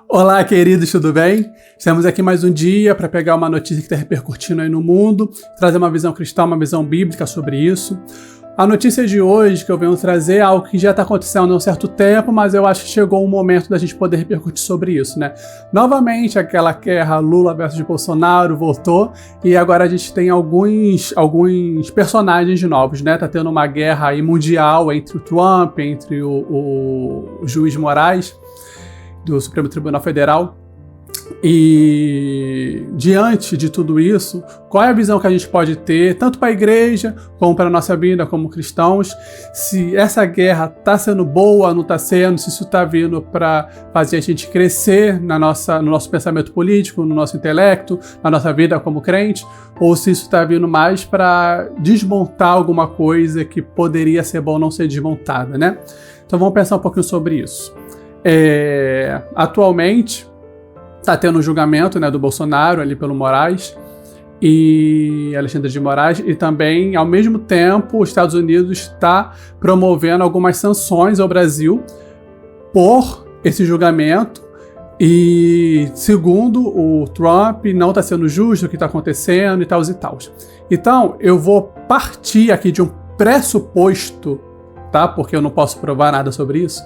Olá, queridos, tudo bem? Estamos aqui mais um dia para pegar uma notícia que está repercutindo aí no mundo, trazer uma visão cristã, uma visão bíblica sobre isso. A notícia de hoje que eu venho trazer é algo que já está acontecendo há um certo tempo, mas eu acho que chegou o momento da gente poder repercutir sobre isso, né? Novamente, aquela guerra Lula versus Bolsonaro voltou e agora a gente tem alguns personagens novos, né? Tá tendo uma guerra aí mundial entre o Trump, entre o juiz Moraes do Supremo Tribunal Federal. E diante de tudo isso, qual é a visão que a gente pode ter, tanto para a igreja, como para a nossa vida como cristãos, se essa guerra está sendo boa, não está sendo, se isso está vindo para fazer a gente crescer no nosso pensamento político, no nosso intelecto, na nossa vida como crente, ou se isso está vindo mais para desmontar alguma coisa que poderia ser bom não ser desmontada, né? Então vamos pensar um pouquinho sobre isso. Atualmente está tendo um julgamento, né, do Bolsonaro ali pelo Moraes e Alexandre de Moraes, e também, ao mesmo tempo, os Estados Unidos está promovendo algumas sanções ao Brasil por esse julgamento. E segundo o Trump, não está sendo justo o que está acontecendo e tal e tal. Então, eu vou partir aqui de um pressuposto, tá? Porque eu não posso provar nada sobre isso.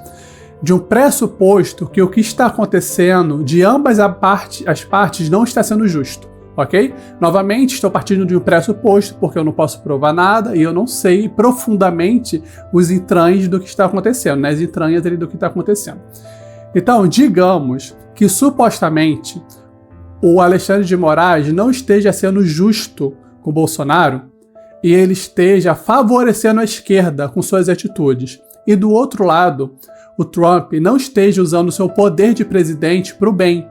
De um pressuposto que o que está acontecendo de ambas as partes não está sendo justo, ok? Novamente, estou partindo de um pressuposto porque eu não posso provar nada e eu não sei profundamente os entranhos do que está acontecendo, né? As entranhas ali do que está acontecendo. Então, digamos que supostamente o Alexandre de Moraes não esteja sendo justo com o Bolsonaro e ele esteja favorecendo a esquerda com suas atitudes. E do outro lado, o Trump não esteja usando o seu poder de presidente para o bem.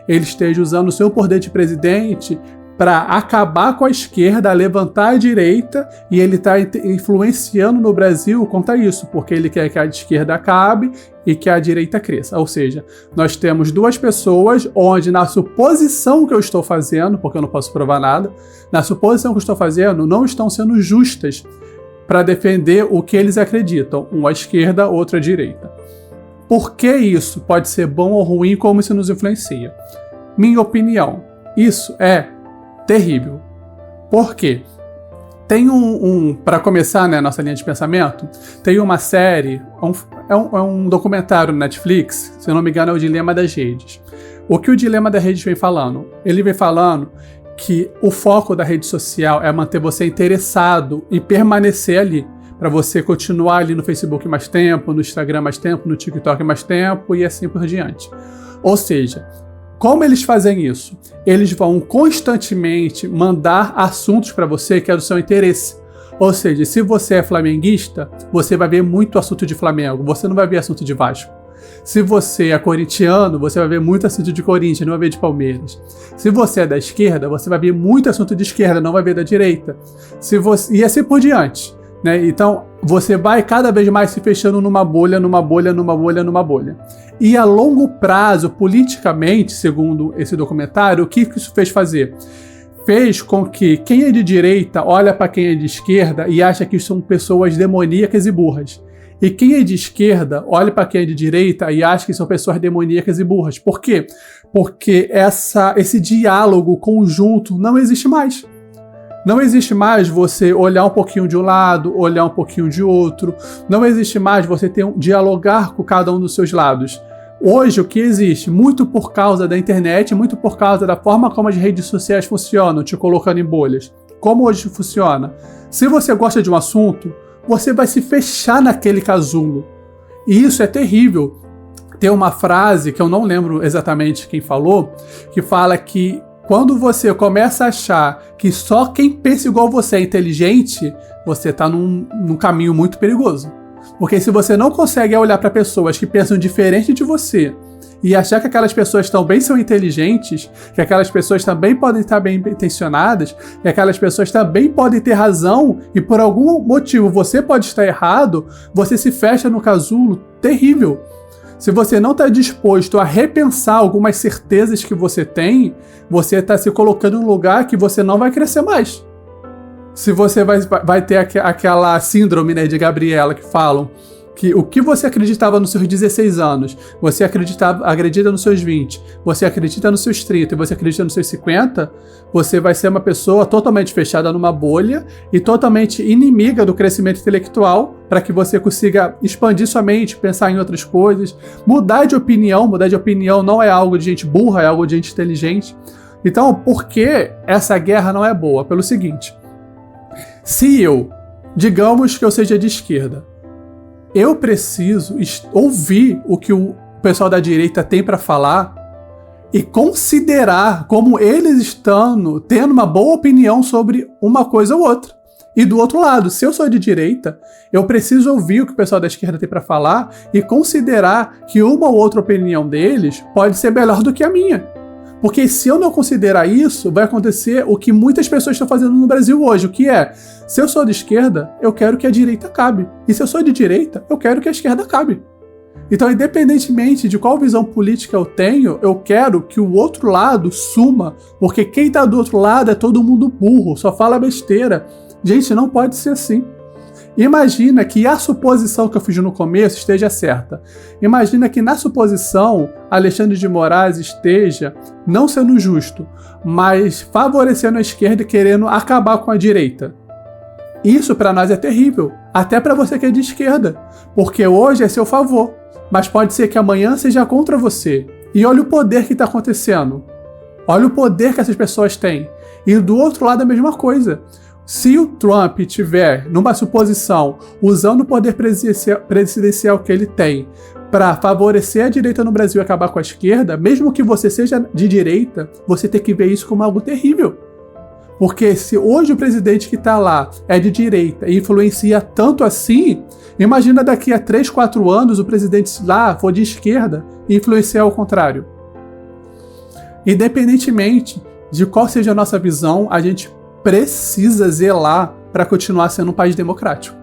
Ele esteja usando o seu poder de presidente para acabar com a esquerda, levantar a direita, e ele está influenciando no Brasil contra isso, porque ele quer que a esquerda acabe e que a direita cresça. Ou seja, nós temos duas pessoas onde, na suposição que eu estou fazendo, porque eu não posso provar nada, na suposição que eu estou fazendo, não estão sendo justas para defender o que eles acreditam, um à esquerda, outro à direita. Por que isso pode ser bom ou ruim, como isso nos influencia? Minha opinião, isso é terrível. Por quê? Tem para começar, né, nossa linha de pensamento, tem uma série, é um documentário no Netflix, se eu não me engano é o Dilema das Redes. O que o Dilema das Redes vem falando? Ele vem falando que o foco da rede social é manter você interessado e permanecer ali, para você continuar ali no Facebook mais tempo, no Instagram mais tempo, no TikTok mais tempo e assim por diante. Ou seja, como eles fazem isso? Eles vão constantemente mandar assuntos para você que é do seu interesse. Ou seja, se você é flamenguista, você vai ver muito assunto de Flamengo, você não vai ver assunto de Vasco. Se você é corintiano, você vai ver muito assunto de Corinthians, não vai ver de Palmeiras. Se você é da esquerda, você vai ver muito assunto de esquerda, não vai ver da direita. E assim por diante. Né? Então, você vai cada vez mais se fechando numa bolha. E a longo prazo, politicamente, segundo esse documentário, o que isso fez fazer? Fez com que quem é de direita olha para quem é de esquerda e acha que são pessoas demoníacas e burras. E quem é de esquerda olha para quem é de direita e acha que são pessoas demoníacas e burras. Por quê? Porque esse diálogo conjunto não existe mais. Não existe mais você olhar um pouquinho de um lado, olhar um pouquinho de outro. Não existe mais você dialogar com cada um dos seus lados. Hoje, o que existe? Muito por causa da internet, muito por causa da forma como as redes sociais funcionam, te colocando em bolhas. Como hoje funciona? Se você gosta de um assunto, você vai se fechar naquele casulo. E isso é terrível. Tem uma frase, que eu não lembro exatamente quem falou, que fala que quando você começa a achar que só quem pensa igual você é inteligente, você está num caminho muito perigoso. Porque se você não consegue olhar para pessoas que pensam diferente de você e achar que aquelas pessoas também são inteligentes, que aquelas pessoas também podem estar bem intencionadas, que aquelas pessoas também podem ter razão e por algum motivo você pode estar errado, você se fecha no casulo terrível. Se você não está disposto a repensar algumas certezas que você tem, você está se colocando em um lugar que você não vai crescer mais. Se você vai ter aquela síndrome, né, de Gabriela que falam que o que você acreditava nos seus 16 anos, você acredita nos seus 20, você acredita nos seus 30 e você acredita nos seus 50, você vai ser uma pessoa totalmente fechada numa bolha e totalmente inimiga do crescimento intelectual para que você consiga expandir sua mente, pensar em outras coisas, mudar de opinião não é algo de gente burra, é algo de gente inteligente. Então, por que essa guerra não é boa? Pelo seguinte, se digamos que eu seja de esquerda, eu preciso ouvir o que o pessoal da direita tem para falar e considerar como eles estão tendo uma boa opinião sobre uma coisa ou outra. E do outro lado, se eu sou de direita, eu preciso ouvir o que o pessoal da esquerda tem para falar e considerar que uma ou outra opinião deles pode ser melhor do que a minha. Porque se eu não considerar isso, vai acontecer o que muitas pessoas estão fazendo no Brasil hoje, o que é, se eu sou de esquerda, eu quero que a direita acabe. E se eu sou de direita, eu quero que a esquerda acabe. Então, independentemente de qual visão política eu tenho, eu quero que o outro lado suma, porque quem está do outro lado é todo mundo burro, só fala besteira. Gente, não pode ser assim. Imagina que a suposição que eu fiz no começo esteja certa. Imagina que na suposição Alexandre de Moraes esteja não sendo justo, mas favorecendo a esquerda e querendo acabar com a direita. Isso para nós é terrível, até para você que é de esquerda, porque hoje é seu favor, mas pode ser que amanhã seja contra você. E olha o poder que está acontecendo. Olha o poder que essas pessoas têm. E do outro lado a mesma coisa. Se o Trump tiver, numa suposição, usando o poder presidencial que ele tem para favorecer a direita no Brasil e acabar com a esquerda, mesmo que você seja de direita, você tem que ver isso como algo terrível. Porque se hoje o presidente que está lá é de direita e influencia tanto assim, imagina daqui a 3, 4 anos o presidente lá for de esquerda e influenciar ao contrário. Independentemente de qual seja a nossa visão, a gente precisa zelar para continuar sendo um país democrático,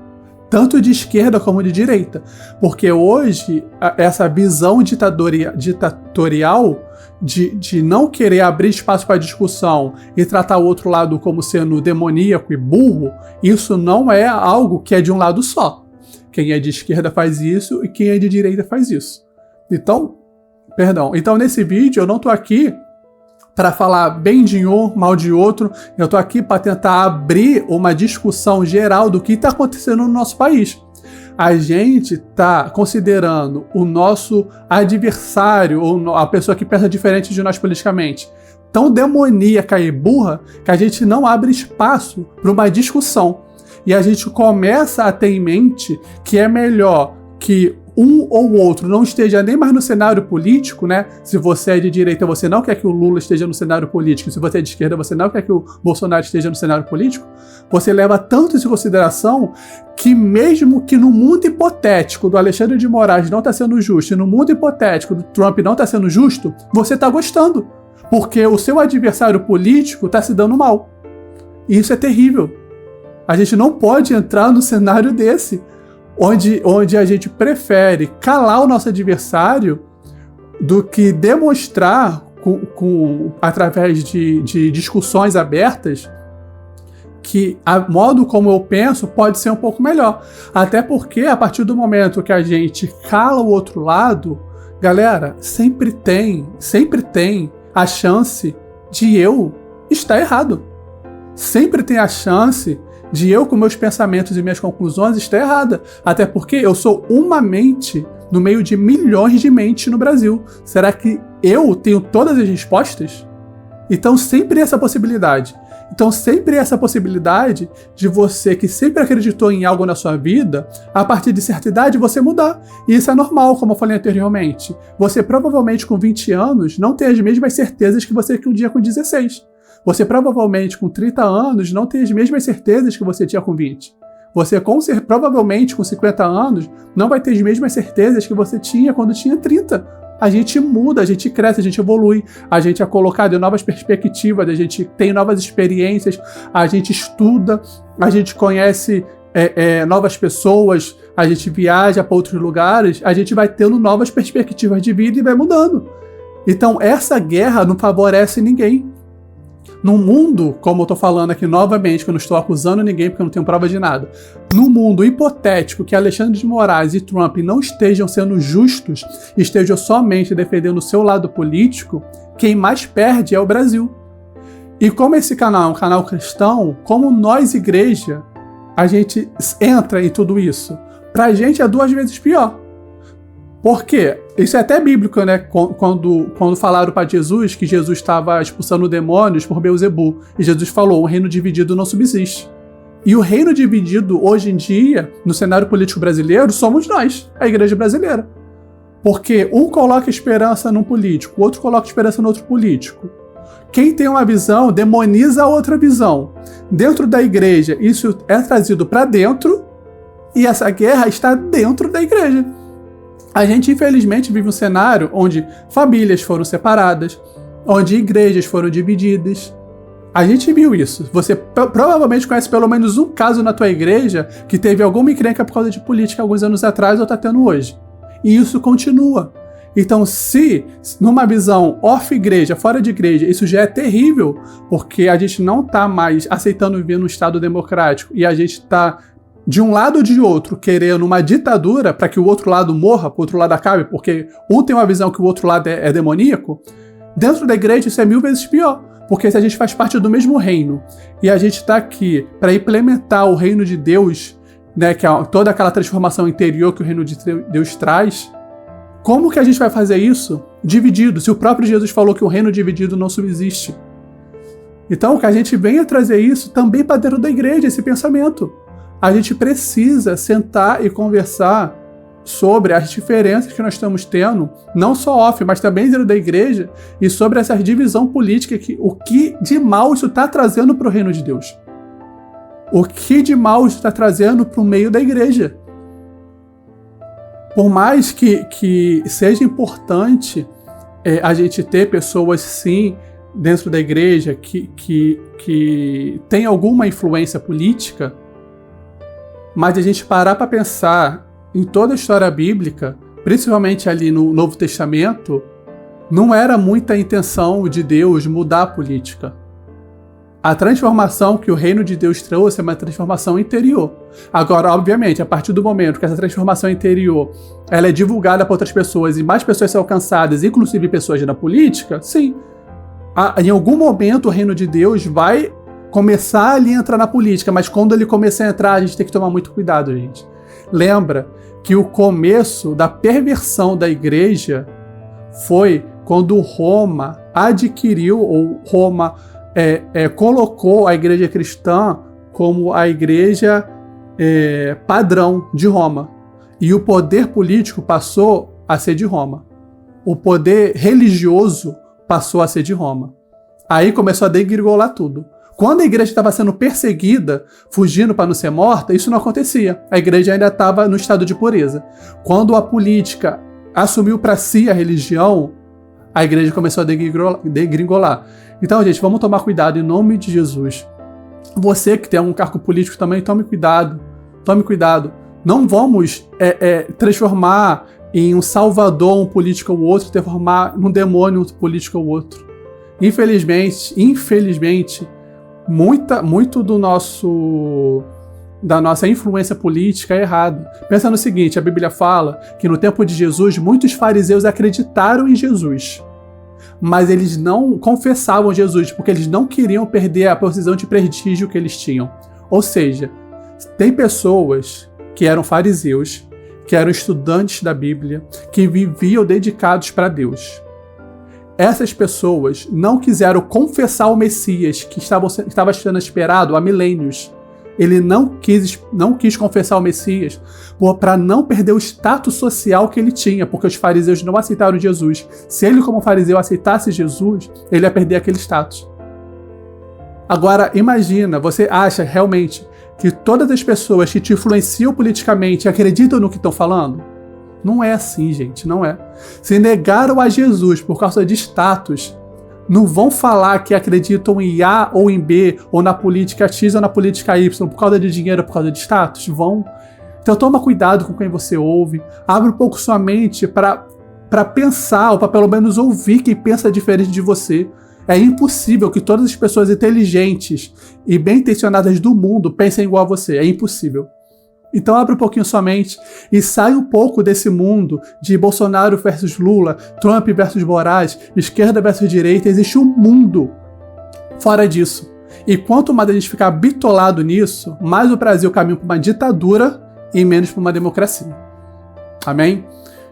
tanto de esquerda como de direita, porque hoje essa visão ditatorial de não querer abrir espaço para discussão e tratar o outro lado como sendo demoníaco e burro, isso não é algo que é de um lado só. Quem é de esquerda faz isso e quem é de direita faz isso. Então nesse vídeo eu não estou aqui para falar bem de um, mal de outro. Eu tô aqui para tentar abrir uma discussão geral do que está acontecendo no nosso país. A gente tá considerando o nosso adversário, ou a pessoa que pensa diferente de nós politicamente, tão demoníaca e burra, que a gente não abre espaço para uma discussão. E a gente começa a ter em mente que é melhor que um ou outro não esteja nem mais no cenário político, né? Se você é de direita, você não quer que o Lula esteja no cenário político. Se você é de esquerda, você não quer que o Bolsonaro esteja no cenário político. Você leva tanto isso em consideração que mesmo que no mundo hipotético do Alexandre de Moraes não está sendo justo e no mundo hipotético do Trump não está sendo justo, você está gostando. Porque o seu adversário político está se dando mal. E isso é terrível. A gente não pode entrar no cenário desse, onde a gente prefere calar o nosso adversário do que demonstrar através de discussões abertas que o modo como eu penso pode ser um pouco melhor. Até porque a partir do momento que a gente cala o outro lado, galera, sempre tem a chance de eu estar errado. Sempre tem a chance de eu, com meus pensamentos e minhas conclusões, estar errada. Até porque eu sou uma mente no meio de milhões de mentes no Brasil. Será que eu tenho todas as respostas? Então sempre essa possibilidade. De você que sempre acreditou em algo na sua vida, a partir de certa idade você mudar. E isso é normal, como eu falei anteriormente. Você provavelmente com 20 anos não tem as mesmas certezas que você tinha um dia com 16. Você provavelmente com 30 anos não tem as mesmas certezas que você tinha com 20. Você provavelmente com 50 anos não vai ter as mesmas certezas que você tinha quando tinha 30. A gente muda, a gente cresce, a gente evolui, a gente é colocado em novas perspectivas, a gente tem novas experiências, a gente estuda, a gente conhece novas pessoas, a gente viaja para outros lugares, a gente vai tendo novas perspectivas de vida e vai mudando. Então essa guerra não favorece ninguém. Num mundo, como eu tô falando aqui novamente, que eu não estou acusando ninguém porque eu não tenho prova de nada, num mundo hipotético que Alexandre de Moraes e Trump não estejam sendo justos, estejam somente defendendo o seu lado político, quem mais perde é o Brasil. E como esse canal é um canal cristão, como nós, igreja, a gente entra em tudo isso? Pra gente é 2 vezes pior. Por quê? Isso é até bíblico, né? Quando falaram para Jesus que Jesus estava expulsando demônios por Beelzebul. E Jesus falou, o reino dividido não subsiste. E o reino dividido, hoje em dia, no cenário político brasileiro, somos nós, a igreja brasileira. Porque um coloca esperança num político, o outro coloca esperança no outro político. Quem tem uma visão demoniza a outra visão. Dentro da igreja, isso é trazido para dentro, e essa guerra está dentro da igreja. A gente, infelizmente, vive um cenário onde famílias foram separadas, onde igrejas foram divididas. A gente viu isso. Você provavelmente conhece pelo menos um caso na tua igreja que teve alguma encrenca por causa de política alguns anos atrás ou está tendo hoje. E isso continua. Então, se numa visão off-igreja, fora de igreja, isso já é terrível, porque a gente não está mais aceitando viver num Estado democrático e a gente está de um lado ou de outro, querendo uma ditadura para que o outro lado morra, que o outro lado acabe, porque um tem uma visão que o outro lado é demoníaco, dentro da igreja isso é 1000 vezes pior, porque se a gente faz parte do mesmo reino e a gente está aqui para implementar o reino de Deus, né, que é toda aquela transformação interior que o reino de Deus traz, como que a gente vai fazer isso dividido, se o próprio Jesus falou que o reino dividido não subsiste? Então, que a gente venha trazer isso também para dentro da igreja, esse pensamento. A gente precisa sentar e conversar sobre as diferenças que nós estamos tendo, não só off, mas também dentro da igreja, e sobre essa divisão política, o que de mal isso está trazendo para o reino de Deus. O que de mal isso está trazendo para o meio da igreja. Por mais que seja importante a gente ter pessoas, sim, dentro da igreja que tem alguma influência política, mas a gente parar para pensar em toda a história bíblica, principalmente ali no Novo Testamento, não era muita a intenção de Deus mudar a política. A transformação que o reino de Deus trouxe é uma transformação interior. Agora, obviamente, a partir do momento que essa transformação interior ela é divulgada para outras pessoas e mais pessoas são alcançadas, inclusive pessoas na política, sim, em algum momento o reino de Deus vai começar ali a entrar na política, mas quando ele começar a entrar, a gente tem que tomar muito cuidado, gente. Lembra que o começo da perversão da igreja foi quando Roma adquiriu, ou Roma colocou a igreja cristã como a igreja padrão de Roma. E o poder político passou a ser de Roma. O poder religioso passou a ser de Roma. Aí começou a degringolar tudo. Quando a igreja estava sendo perseguida, fugindo para não ser morta, isso não acontecia. A igreja ainda estava no estado de pureza. Quando a política assumiu para si a religião, a igreja começou a degringolar. Então, gente, vamos tomar cuidado em nome de Jesus. Você que tem algum cargo político também, tome cuidado. Tome cuidado. Não vamos transformar em um salvador um político ou outro, transformar num demônio um político ou outro. Infelizmente, muito da nossa influência política é errada. Pensa no seguinte, a Bíblia fala que no tempo de Jesus, muitos fariseus acreditaram em Jesus, mas eles não confessavam Jesus, porque eles não queriam perder a posição de prestígio que eles tinham. Ou seja, tem pessoas que eram fariseus, que eram estudantes da Bíblia, que viviam dedicados para Deus. Essas pessoas não quiseram confessar o Messias que estava sendo esperado há milênios. Ele não quis confessar o Messias para não perder o status social que ele tinha, porque os fariseus não aceitaram Jesus. Se ele, como fariseu, aceitasse Jesus, ele ia perder aquele status. Agora, imagina, você acha realmente que todas as pessoas que te influenciam politicamente acreditam no que estão falando? Não é assim, gente, não é. Se negaram a Jesus por causa de status, não vão falar que acreditam em A ou em B, ou na política X ou na política Y, por causa de dinheiro, por causa de status? Vão. Então toma cuidado com quem você ouve, abre um pouco sua mente para pensar, ou para pelo menos ouvir quem pensa diferente de você. É impossível que todas as pessoas inteligentes e bem intencionadas do mundo pensem igual a você. É impossível. Então abre um pouquinho sua mente e sai um pouco desse mundo de Bolsonaro versus Lula, Trump versus Moraes, esquerda versus direita. Existe um mundo fora disso. E quanto mais a gente ficar bitolado nisso, mais o Brasil caminha para uma ditadura e menos para uma democracia. Amém?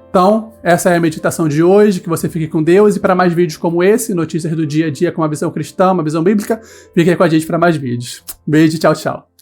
Então, essa é a meditação de hoje, que você fique com Deus, e para mais vídeos como esse, notícias do dia a dia com uma visão cristã, uma visão bíblica, fique com a gente para mais vídeos. Beijo, tchau, tchau.